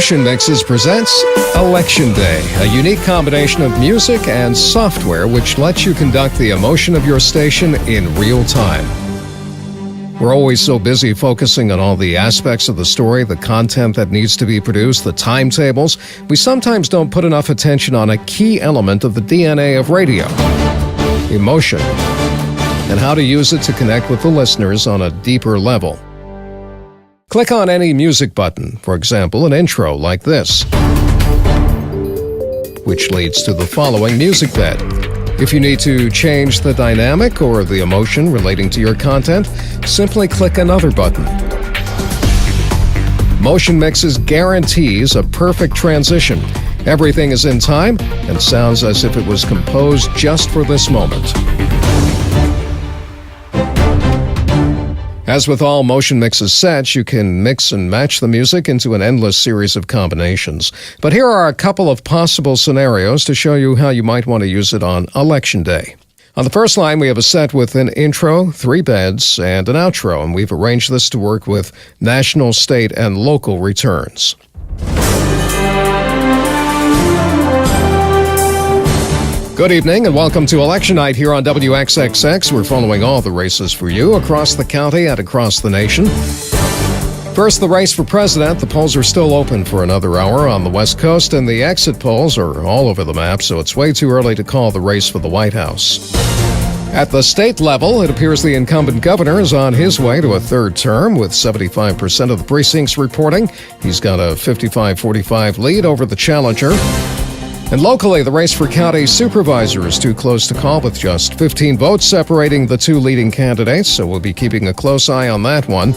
Motion Mixes presents Election Day, a unique combination of music and software which lets you conduct the emotion of your station in real time. We're always so busy focusing on all the aspects of the story, the content that needs to be produced, the timetables, we sometimes don't put enough attention on a key element of the DNA of radio: emotion, and how to use it to connect with the listeners on a deeper level. Click on any music button, for example, an intro like this, which leads to the following music bed. If you need to change the dynamic or the emotion relating to your content, simply click another button. Motion Mixes guarantees a perfect transition. Everything is in time and sounds as if it was composed just for this moment. As with all Motion Mixes sets, you can mix and match the music into an endless series of combinations. But here are a couple of possible scenarios to show you how you might want to use it on Election Day. On the first line, we have a set with an intro, 3 beds, and an outro, and we've arranged this to work with national, state, and local returns. Good evening and welcome to Election Night here on WXXX. We're following all the races for you across the county and across the nation. First, the race for president. The polls are still open for another hour on the West Coast, and the exit polls are all over the map, so it's way too early to call the race for the White House. At the state level, it appears the incumbent governor is on his way to a third term, with 75% of the precincts reporting. He's got a 55-45 lead over the challenger. And locally, the race for county supervisor is too close to call, with just 15 votes separating the 2 leading candidates, so we'll be keeping a close eye on that one.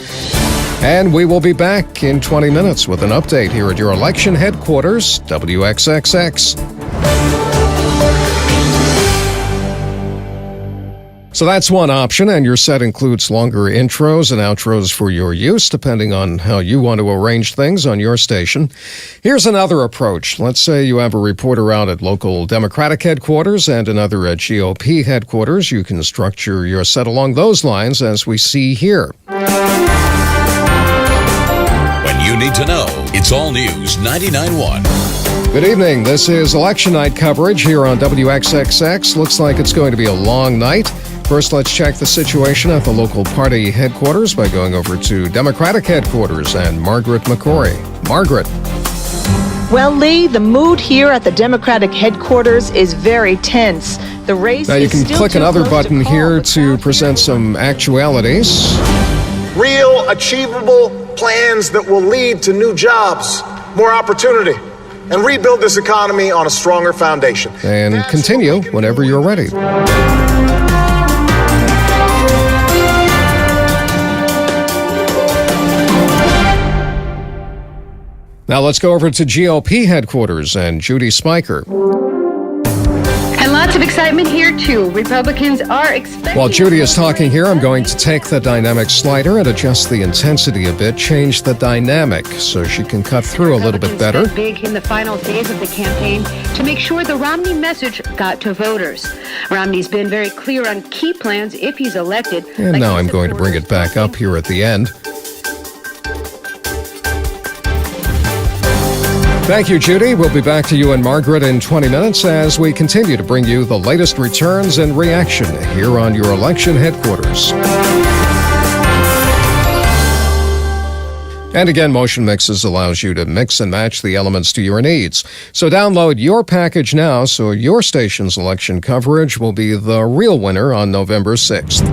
And we will be back in 20 minutes with an update here at your election headquarters, WXXX. So that's one option, and your set includes longer intros and outros for your use, depending on how you want to arrange things on your station. Here's another approach. Let's say you have a reporter out at local Democratic headquarters and another at GOP headquarters. You can structure your set along those lines, as we see here. When you need to know, it's All News 99.1. Good evening. This is Election Night coverage here on WXXX. Looks like it's going to be a long night. First, let's check the situation at the local party headquarters by going over to Democratic headquarters and Margaret McCory. Margaret. Well, Lee, the mood here at the Democratic headquarters is very tense. The race now you can click another button here to present some actualities. Real, achievable plans that will lead to new jobs, more opportunity, and rebuild this economy on a stronger foundation. And continue whenever you're ready. Now let's go over to GOP headquarters and Judy Spiker. And lots of excitement here, too. Republicans are expecting... While Judy is talking here, I'm going to take the dynamic slider and adjust the intensity a bit, change the dynamic so she can cut through a little bit better. Big in the final days of the campaign to make sure the Romney message got to voters. Romney's been very clear on key plans if he's elected. And now I'm going to bring it back up here at the end. Thank you, Judy. We'll be back to you and Margaret in 20 minutes as we continue to bring you the latest returns and reaction here on your election headquarters. And again, Motion Mixes allows you to mix and match the elements to your needs. So download your package now so your station's election coverage will be the real winner on November 6th.